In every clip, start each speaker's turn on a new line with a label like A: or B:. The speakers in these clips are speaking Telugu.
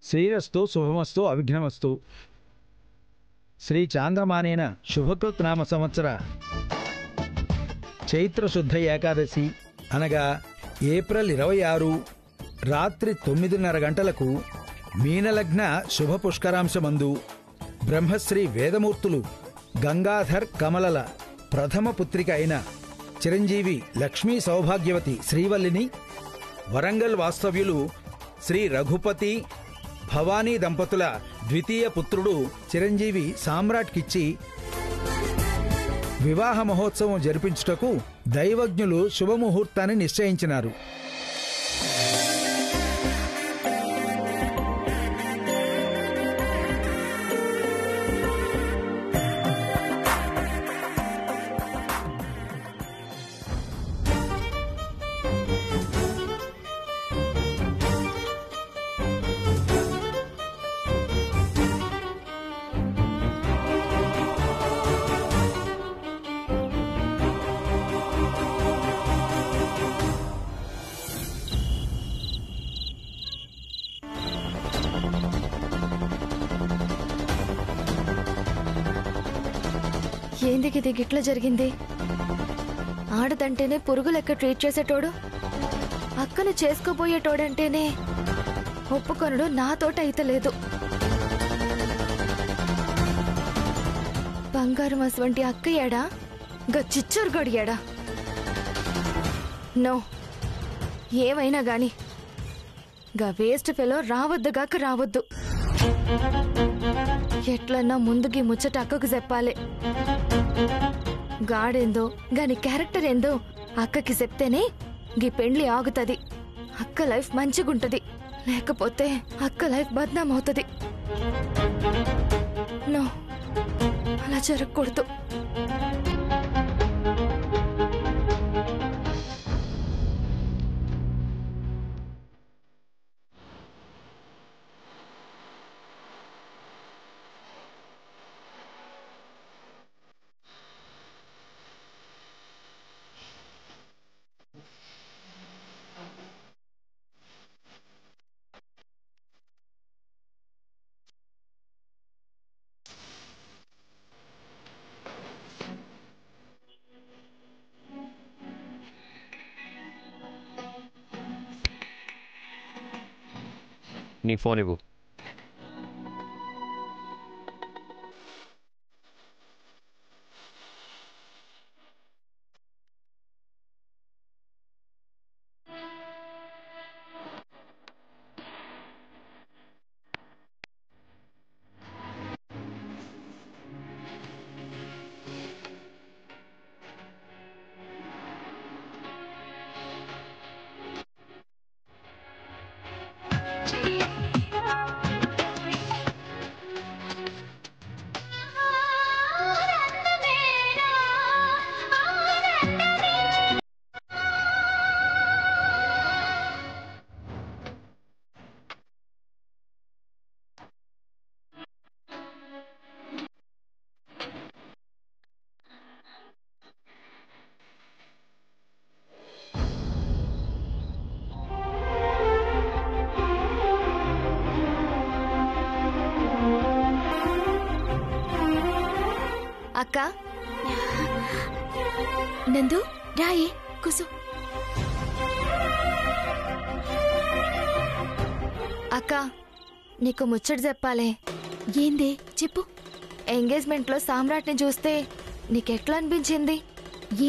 A: శ్రీరస్తు శుభమస్తు అవిఘ్నమస్తు. శ్రీ చాంద్రమానేన శుభకృత్ నామ సంవత్సర చైత్రశుద్ధ ఏకాదశి అనగా ఏప్రిల్ 26 రాత్రి 9:30 గంటలకు మీనలగ్న శుభ పుష్కరాంశమందు బ్రహ్మశ్రీ వేదమూర్తులు గంగాధర్ కమలల ప్రథమ పుత్రిక అయిన చిరంజీవి లక్ష్మీ సౌభాగ్యవతి శ్రీవల్లిని వరంగల్ వాస్తవ్యులు శ్రీ రఘుపతి భవానీ దంపతుల ద్వితీయ పుత్రుడు చిరంజీవి సామ్రాట్కిచ్చి వివాహ మహోత్సవం జరిపించుటకు దైవజ్ఞులు శుభముహూర్తాన్ని నిశ్చయించినారు.
B: ఏందికి ఇది గిట్ల జరిగింది? ఆడదంటేనే పురుగు లెక్క ట్రీట్ చేసేటోడు, అక్కను చేసుకోబోయేటోడంటేనే ఒప్పుకొనడు నాతోట అయితే లేదు. బంగారం అటువంటి అక్కయ్యాడా చిచ్చోరు గడియాడా? నో, ఏమైనా గాని గా వేస్ట్ ఫెలో రావద్దుగాక రావద్దు. ఎట్లన్నా ముందుకి ముచ్చట అక్కకు చెప్పాలి. గాడేందో గాని క్యారెక్టర్ ఏందో అక్కకి చెప్తేనే గీ పెండ్లి ఆగుతది. అక్క లైఫ్ మంచిగుంటది, లేకపోతే అక్క లైఫ్ బద్నాం అవుతది. నో, అలా జరగకూడదు.
C: నీ ఫోన్ ఇవ్వు. అక్క, నందు రాయే కూసు. అక్క, నీకు ముచ్చట చెప్పాలే. ఏందే చెప్పు. ఎంగేజ్మెంట్ లో సామ్రాట్ని చూస్తే నీకెట్లా అనిపించింది?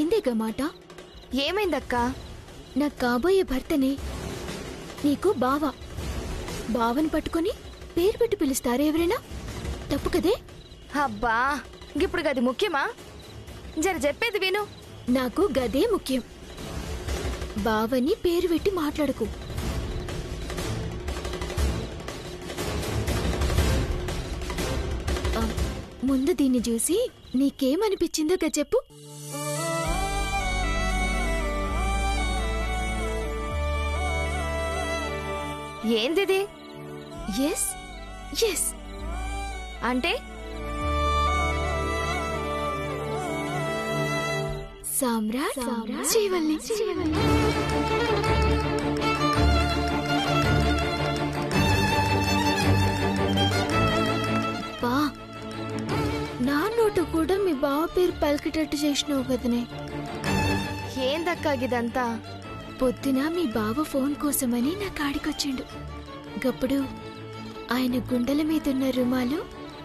C: ఏందేగా మాట? ఏమైందక్క? నా కాబోయే భర్తని నీకు బావ, బావని పట్టుకొని పేరు పెట్టి పిలుస్తారు ఎవరైనా? తప్పు కదే. అబ్బా, ఇప్పుడు గది ముఖ్యమా? జర చెప్పేది విను. నాకు గదే ముఖ్యం. బావని పేరు పెట్టి మాట్లాడుకు. ముందు దీన్ని చూసి నీకేమనిపించిందో గా చెప్పు. ఏందిది? ఎస్ ఎస్ అంటే సామ్రాట్ శ్రీవల్లి. ఫోటో కూడా మీ బావ పేరు పలికేటట్టు చేసినావు కదనే.
B: ఏందక్కా గిదంతా?
C: పొద్దున మీ బావ ఫోన్ కోసమని నా కాడికొచ్చిండు. గప్పుడు ఆయన గుండెల మీదున్న రుమాలు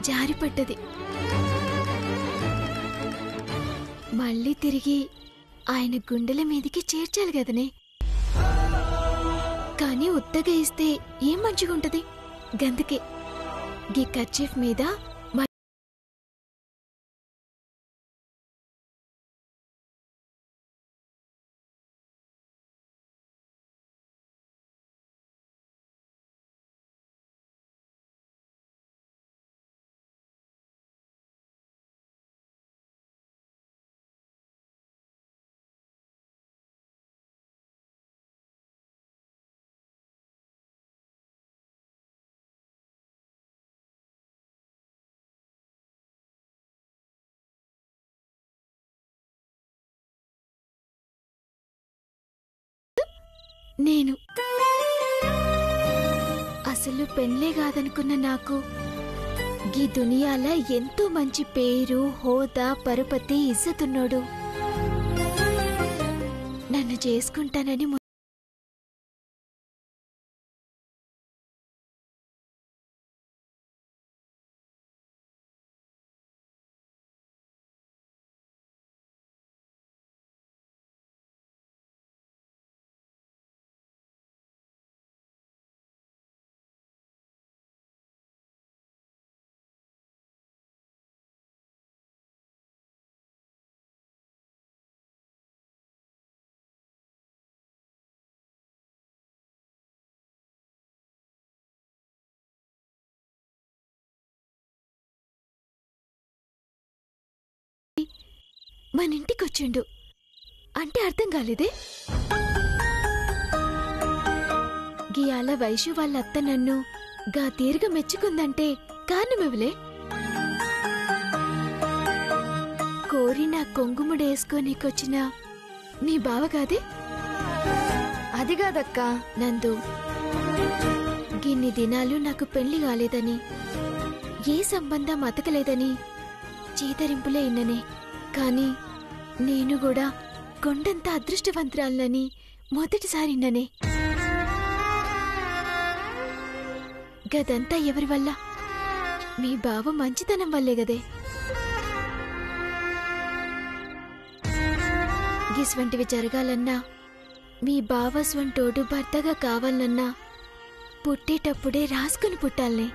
C: జారిపడ్డది. మళ్ళీ తిరిగి ఆయన గుండెల మీదికి చేర్చాలి కదనే. కానీ ఉత్తగా ఇస్తే ఏం మంచిగుంటది. గందుకే గీ కర్చీఫ్ మీద నేను అసలు పెళ్ళే కాదనుకున్న నాకు గీ దునియాల ఎంతో మంచి పేరు, హోదా, పరపతి, ఇజ్జతున్నోడు నన్ను చేసుకుంటానని మన ఇంటికొచ్చిండు అంటే అర్థం కాలేదే. గియాల వైషు వాళ్ళ అత్త నన్ను గా తీరుగా మెచ్చుకుందంటే కారణమివ్వలే. కోరి నా కొంగుముడేసుకోనీకొచ్చిన మీ బావగాదే.
B: అది కాదక్కా.
C: నందు, గిన్ని దినాలు నాకు పెళ్లి కాలేదని, ఏ సంబంధం అతకలేదని చీదరింపులే ఇన్ననే. కాని నేను కూడా కొండంత అదృష్టవంతురాలని మొదటిసారిన్ననే. గదంతా ఎవరి వల్ల? మీ బావ మంచితనం వల్లే గదే. గిస్వంటివి జరగాలన్నా, మీ బావ స్వంటోడు భర్తగా కావాలన్నా పుట్టేటప్పుడే రాసుకుని పుట్టాలనే.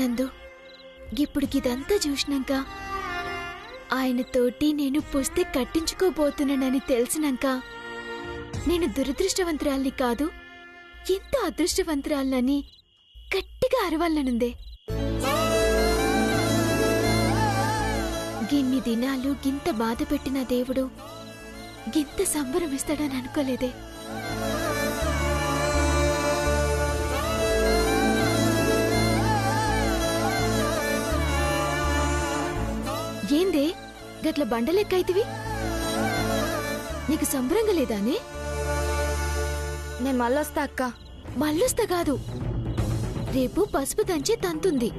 C: నందు, ఇప్పుడు గిదంతా చూసినాక, ఆయనతోటి నేను పుస్తే కట్టించుకోబోతున్నానని తెలిసినాక నేను దురదృష్టవంతురాల్ని కాదు, ఎంతో అదృష్టవంతురాలని గట్టిగా అరవాలనుందే. గిన్ని దినాలు గింత బాధ పెట్టిన దేవుడు గింత సంబరమిస్తాడని అనుకోలేదే. ఏందే గట్ల బండలెక్కైతివి? నీకు సంబరంగా లేదానే?
B: నేను మళ్ళొస్తా అక్క.
C: మళ్ళొస్తా కాదు, రేపు పసుపు దంచే తంతుంది.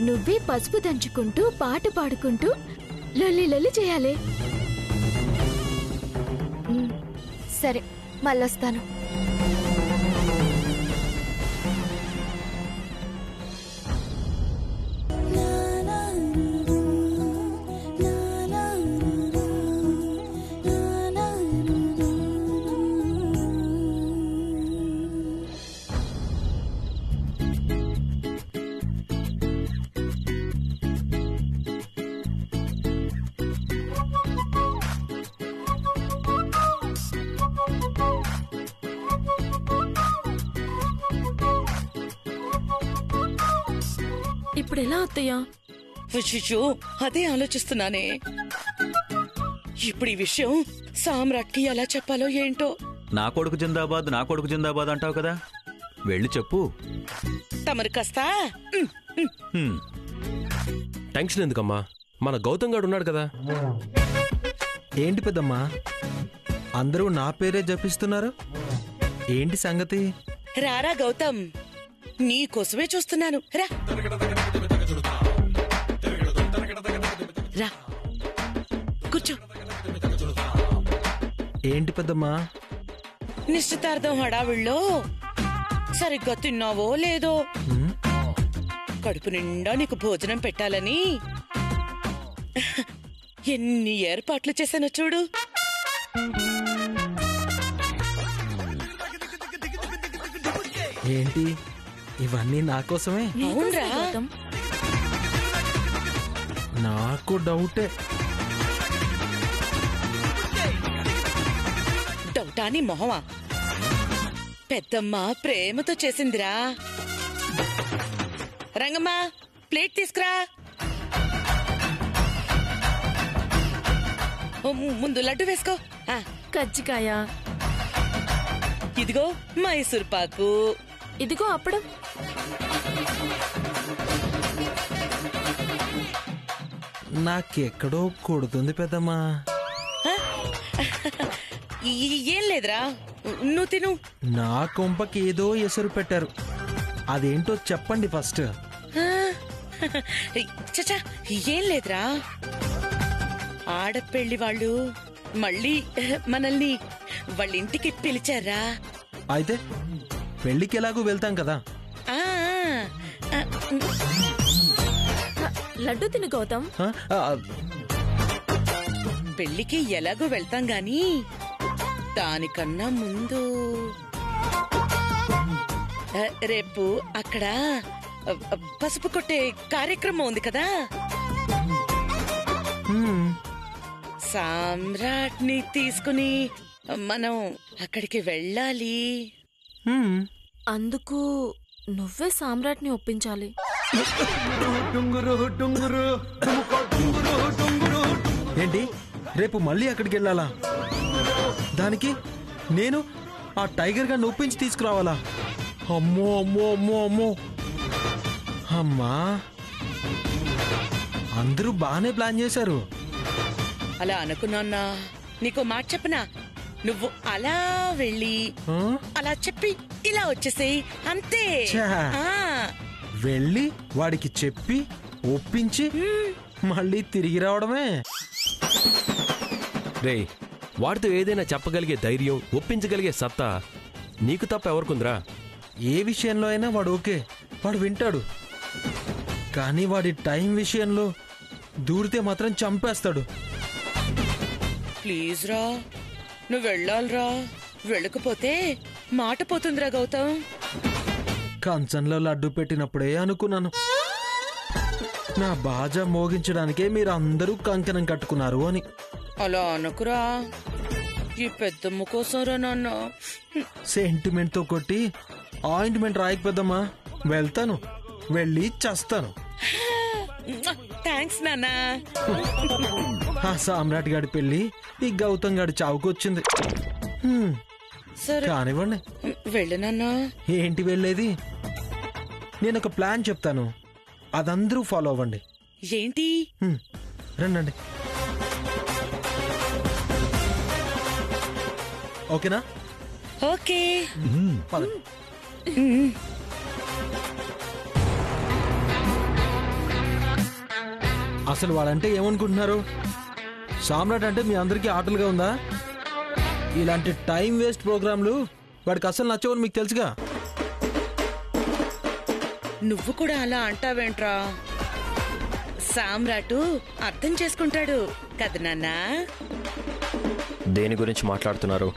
C: నువ్వే పసుపు దంచుకుంటూ పాట పాడుకుంటూ లొల్లి లొల్లి చేయాలి.
B: సరే, మళ్ళొస్తాను.
D: ఇప్పుడెలా అత్తయ్యా?
E: అయ్యో, అదే ఆలోచిస్తున్నానే. ఇప్పుడు ఈ విషయం సామ్రాట్కి ఎలా చెప్పాలో ఏంటో.
F: నా కొడుకు జిందాబాద్, నా కొడుకు జిందాబాద్ అంటావు కదా, వెళ్ళి చెప్పు.
E: తమరు కాస్త
G: టెన్షన్ ఎందుకమ్మా, మన గౌతమ్ గారు ఉన్నాడు కదా.
H: ఏంటి పెద్దమ్మా, అందరూ నా పేరే జపిస్తున్నారు, ఏంటి సంగతి?
E: రారా గౌతమ్, నీకోసమే చూస్తున్నాను. రా రా కూర్చో.
H: ఏంటి పెద్దమ్మా?
E: నిశ్చితార్థం హడావిళ్ళో సరిగ్గా తిన్నావో లేదో, కడుపు నిండా నీకు భోజనం పెట్టాలని ఎన్ని ఏర్పాట్లు చేశానో చూడు.
H: ఏంటి ఇవన్నీ నా కోసమే?
E: అవునరా,
H: నాకు డౌటే.
E: డౌటాని మొహమా, పెద్దమ్మ ప్రేమతో చేసిందిరా. రంగమ్మా, ప్లేట్ తీసుకురా. ముందు లడ్డు వేసుకో.
C: కజ్జికాయ,
E: ఇదిగో మైసూర్ పాకు,
C: ఇదిగో అప్పడం.
H: నాకెక్కడో కొడుతుంది పెద్దమ్మా.
E: ఏం లేదురా, నువ్వు తిను.
H: నా కొంపకి ఏదో ఎసరు పెట్టారు. అదేంటో చెప్పండి ఫస్ట్.
E: చచ్చా, ఏం లేదురా, ఆడపెళ్లి వాళ్ళు మళ్ళీ మనల్ని వాళ్ళ ఇంటికి పిలిచారా.
H: అయితే పెళ్లికి ఎలాగూ వెళ్తాం కదా.
E: ఆ, ఆ,
C: లడ్డు తిను గౌతమ్.
H: ఆ, ఆ,
E: పెళ్లికి ఎలాగో వెళ్తాం గాని దానికన్నా ముందు రేపు అక్కడ పసుపు కొట్టే కార్యక్రమం ఉంది కదా.
H: హ్మ్.
E: సామ్రాట్ని తీసుకుని మనం అక్కడికి వెళ్ళాలి.
H: హ్మ్.
C: అందుకు నువ్వే సామ్రాట్ని ఒప్పించాలి.
H: ఏంటి రేపు మళ్ళీ అక్కడికి వెళ్ళాలా? దానికి నేను ఆ టైగర్ గా నొప్పించి తీసుకురావాలా? అమ్మో అమ్మో అమ్మో అమ్మో అమ్మా, అందరూ బాగానే ప్లాన్ చేశారు.
E: అలా అనుకున్నా. నీకో మాట చెప్పనా, నువ్వు అలా వెళ్ళి
H: ఆ?
E: అలా చెప్పి ఇలా వచ్చేసేయ్ అంతే.
H: ఛా.
E: ఆ,
H: వెళ్ళి వాడికి చెప్పి ఒప్పించి మళ్ళీ తిరిగి రావడమే.
G: రే, వాడితో ఏదైనా చెప్పగలిగే ధైర్యం, ఒప్పించగలిగే సత్తా నీకు తప్ప ఎవరికుందిరా?
H: ఏ విషయంలో అయినా వాడు ఓకే, వాడు వింటాడు. కానీ వాడి టైం విషయంలో దూరితే మాత్రం చంపేస్తాడు.
E: ప్లీజ్ రా, నువ్వు వెళ్ళాలిరా. వెళ్ళకపోతే మాట పోతుందిరా గౌతమ్.
H: కంచంలో లడ్డు పెట్టినప్పుడే అనుకున్నాను, నా బాజా మోగించడానికే మీరు అందరూ కంకణం కట్టుకున్నారు అని.
E: అలా అనుకురా, ఈ పెద్దమ్మ కోసం రా నాన్న.
H: సెంటిమెంట్ తో కొట్టి ఆయింట్మెంట్ రాయక పెద్దమ్మా. వెళ్తాను, వెళ్ళి చస్తాను.
E: థ్యాంక్స్ నాన్న.
H: ఆ సామ్రాట్ గాడి పెళ్లి ఈ గౌతమ్ గాడి చావుకొచ్చింది. హ్మ్,
E: సరే
H: కానివ్వండి.
E: వెళ్ళు నాన్న.
H: ఏంటి వెళ్ళేది? నేను ఒక ప్లాన్ చెప్తాను, అదందరూ ఫాలో అవ్వండి.
E: ఏంటి?
H: హ్మ్, రండి. ఓకేనా?
E: ఓకే.
H: పదండి. అసలు వాడంటే ఏమనుకుంటున్నారు? సామ్రాట్ అంటే మీ అందరికీ ఆటలుగా ఉందా? ఇలాంటి టైం వేస్ట్ ప్రోగ్రాంలు వాడికి అసలు నచ్చవని మీకు తెలుసుగా.
E: నువ్వు కూడా అలా అంటావేంట్రా? సామ్రాటు అర్థం చేసుకుంటాడు కదా నాన్న.
D: దేని గురించి మాట్లాడుతున్నారు?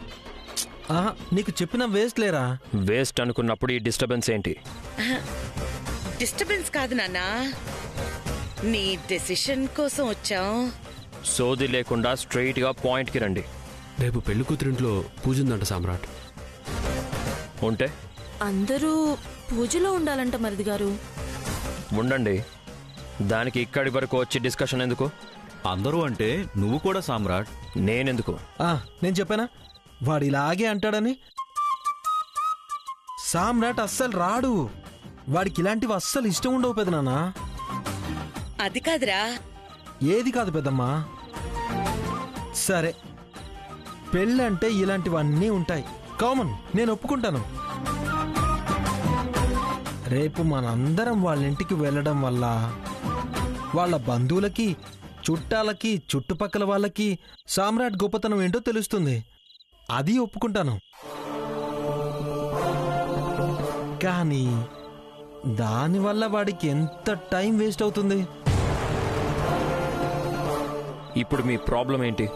H: ఆహా, నీకు చెప్పిన వేస్ట్ లేరా?
D: వేస్ట్ అనుకున్నప్పుడు ఈ డిస్టర్బెన్స్ ఏంటి?
E: డిస్టర్బెన్స్ కాదు నాన్న, నీ డెసిషన్ కోసం వచ్చాం.
D: సోది లేకుండా స్ట్రైట్ గా పాయింట్ కి రండి.
G: రేపు పెళ్లి కూతురింట్లో పూజ ఉందంట సామ్రాట్.
D: ఉంటే
C: అందరూ పూజలో ఉండాలంట మరిది గారు.
D: ఉండండి, దానికి ఇక్కడి వరకు వచ్చి డిస్కషన్ ఎందుకు?
F: అందరూ అంటే నువ్వు కూడా సామ్రాట్.
D: నేనెందుకు?
H: నేను చెప్పానా వాడు ఇలాగే అంటాడని? సామ్రాట్ అస్సలు రాడు, వాడికి ఇలాంటివి అస్సలు ఇష్టం ఉండవు పెదనాన్న.
E: అది కాదురా.
H: ఏది కాదు పెద్దమ్మా. సరే, పెళ్ళంటే ఇలాంటివన్నీ ఉంటాయి, కామన్, నేను ఒప్పుకుంటాను. రేపు మనందరం వాళ్ళ ఇంటికి వెళ్ళడం వల్ల వాళ్ళ బంధువులకి, చుట్టాలకి, చుట్టుపక్కల వాళ్ళకి సామ్రాట్ గొప్పతనం ఏంటో తెలుస్తుంది. అది ఒప్పుకుంటాను. కానీ దానివల్ల వాడికి ఎంత టైం వేస్ట్ అవుతుంది.
D: ఇప్పుడు మీ ప్రాబ్లం ఏంటి?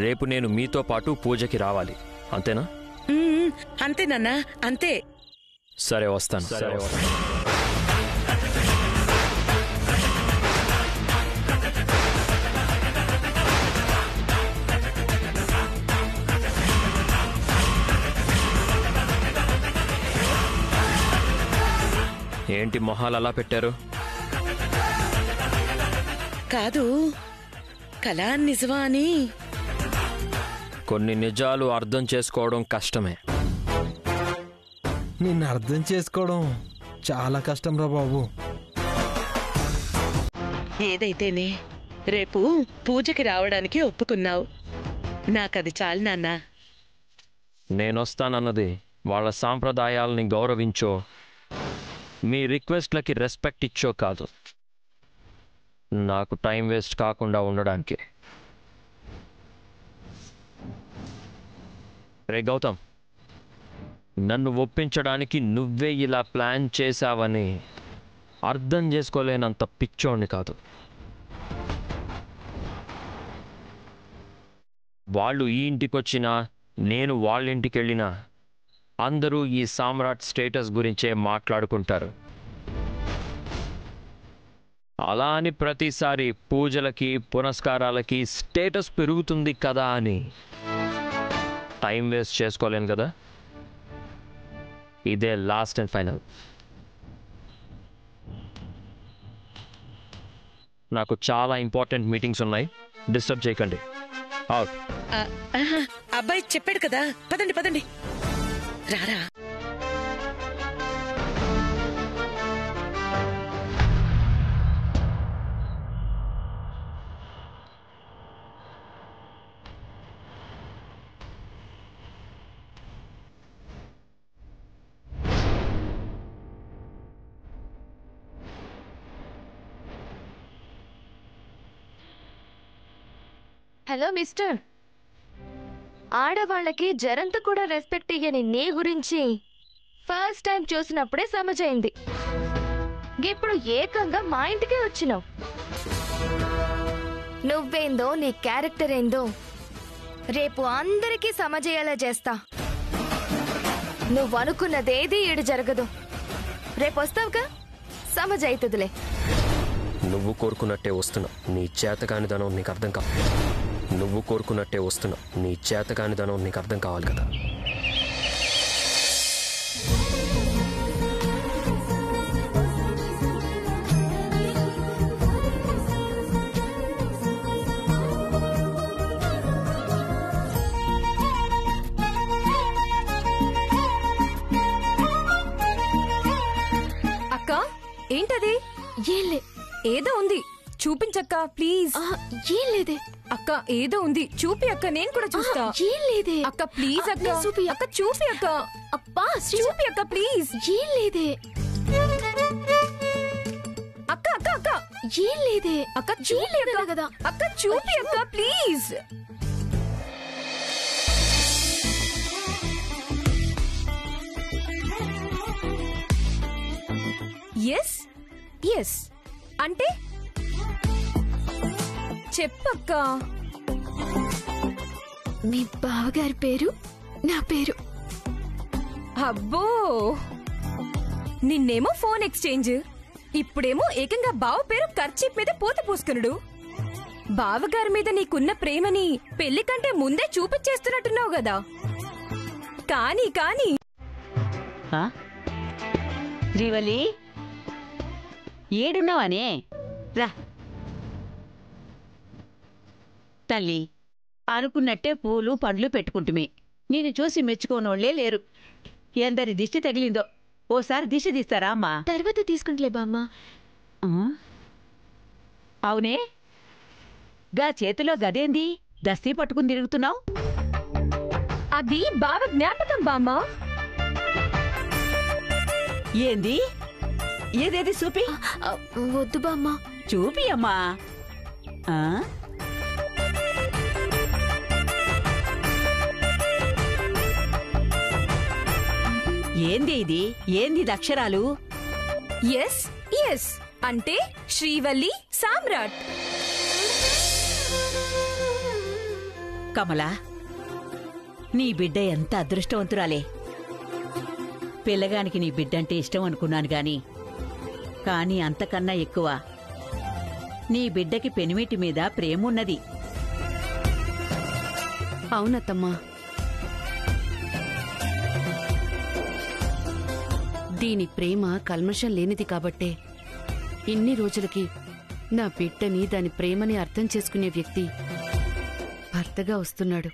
D: రేపు నేను మీతో పాటు పూజకి రావాలి, అంతేనా?
E: అంతే నాన్న, అంతే.
D: సరే, వస్తాను. ఏంటి మొహాలు అలా పెట్టారు?
E: కాదు, కళా నిజమా అని.
D: కొన్ని నిజాలు అర్థం చేసుకోవడం కష్టమే.
H: నిన్ను అర్థం చేసుకోవడం చాలా కష్టం రా బాబు.
E: ఏదైతేనే రేపు పూజకి రావడానికి ఒప్పుకున్నావు. నాకది చాలు నాన్న.
D: నేనొస్తానన్నది వాళ్ళ సాంప్రదాయాలని గౌరవించో, మీ రిక్వెస్ట్లకి రెస్పెక్ట్ ఇచ్చో కాదు, నాకు టైం వేస్ట్ కాకుండా ఉండడానికి. రే గౌతమ్, నన్ను ఒప్పించడానికి నువ్వే ఇలా ప్లాన్ చేశావని అర్థం చేసుకోలేనంత పిచ్చోడిని కాదు. వాళ్ళు ఈ ఇంటికి వచ్చినా, నేను వాళ్ళ ఇంటికి వెళ్ళినా అందరూ ఈ సామ్రాట్ స్టేటస్ గురించే మాట్లాడుకుంటారు. అలా అని ప్రతిసారి పూజలకి, పునస్కారాలకి స్టేటస్ పెరుగుతుంది కదా అని టైం వేస్ట్ చేసుకోలేను కదా. ఇదే లాస్ట్ అండ్ ఫైనల్. నాకు చాలా ఇంపార్టెంట్ మీటింగ్స్ ఉన్నాయి, డిస్టర్బ్ చేయకండి.
E: అబ్బాయి చెప్పాడు కదా, పదండి పదండి. రారా.
B: హలో మిస్టర్, ఆడవాళ్ళకి జరంత కూడా రెస్పెక్ట్ ఇయ్యని నీ గురించి ఫస్ట్ టైం చూసినప్పుడే సమజైంది. ఇప్పుడు ఏకంగా మా ఇంటికే వచ్చినావు. నువ్వేందో, నీ క్యారెక్టర్ ఏందో రేపు అందరికీ సమజయ్యేలా చేస్తా. నువ్వు అనుకున్నదేది ఈడు జరగదు. రేపు వస్తావుగా, సమజైతుందిలే.
D: నువ్వు కోరుకున్నట్టే వస్తున్నా, నీ చేతకానిదనం నీకు అర్థం కావాలి. నువ్వు కోరుకున్నట్టే వస్తున్నా, నీ చేతకానిదనం నీకు అర్థం కావాలి కదా.
I: అక్క, ఏంటది?
C: ఏంలే.
I: ఏదో ఉంది, చూపించక్క ప్లీజ్.
C: ఏం లేదే
I: అక్క, ఏదో ఉంది, చూపి అక్క, నేను కూడా చూస్తా.
C: ఏం లేదే
I: అక్క ప్లీజ్ అక్క,
C: చూపి
I: అక్క చూపి అక్క.
C: అబ్బా,
I: చూపి అక్క ప్లీజ్.
C: ఏం లేదే
I: అక్క అక్క అక్క,
C: ఏం లేదే
I: అక్క చూపి అక్క
C: కదా.
I: అక్క చూపి అక్క ప్లీజ్. ఎస్ ఎస్ అంటే చెప్పక్క.
C: మీ బావగారి పేరు నా పేరు.
I: అబ్బో, నిన్నేమో ఫోన్ ఎక్స్చేంజ్, ఇప్పుడేమో ఏకంగా బావ పేరు కర్చీప్ మీద పూత పూసుకునుడు. బావగారి మీద నీకున్న ప్రేమని పెళ్లి కంటే ముందే చూపించేస్తున్నట్టున్నావు కదా. కానీ కానీ
J: శ్రీవల్లి, ఏడున్నావానే? రా తల్లి, అనుకున్నట్టే పూలు పండ్లు పెట్టుకుంటుమే. నేను చూసి మెచ్చుకోనోళ్లే లేరు. ఎందరి దిష్టి తగిలిందో. ఓసారి దిష్టి తీస్తారా అమ్మా?
C: తర్వాత తీసుకుంటలే బామ్మ.
J: అవునే, గా చేతిలో గదేంది దస్తీ పట్టుకుని తిరుగుతున్నావు?
I: అది బావ జ్ఞాపకం బామ్మ.
J: ఏంది ఏదేది చూపి.
C: వద్దు బామ్మ.
J: చూపి అమ్మా. ఆ? ఏంది ఇది? ఏంది అక్షరాలు?
I: ఎస్ ఎస్ అంటే శ్రీవల్లి సామ్రాట్.
J: కమలా, నీ బిడ్డ ఎంత అదృష్టవంతురాలే. పిల్లగానికి నీ బిడ్డంటే ఇష్టం అనుకున్నాను గాని కానీ అంతకన్నా ఎక్కువ నీ బిడ్డకి పెనిమిటి మీద ప్రేమున్నది.
K: అవునత్తమ్మా. దీని ప్రేమ కల్మషం లేనిది కాబట్టే ఇన్ని రోజులకి నా బిడ్డని దాని ప్రేమని అర్థం చేసుకునే వ్యక్తి భర్తగా వస్తున్నాడు.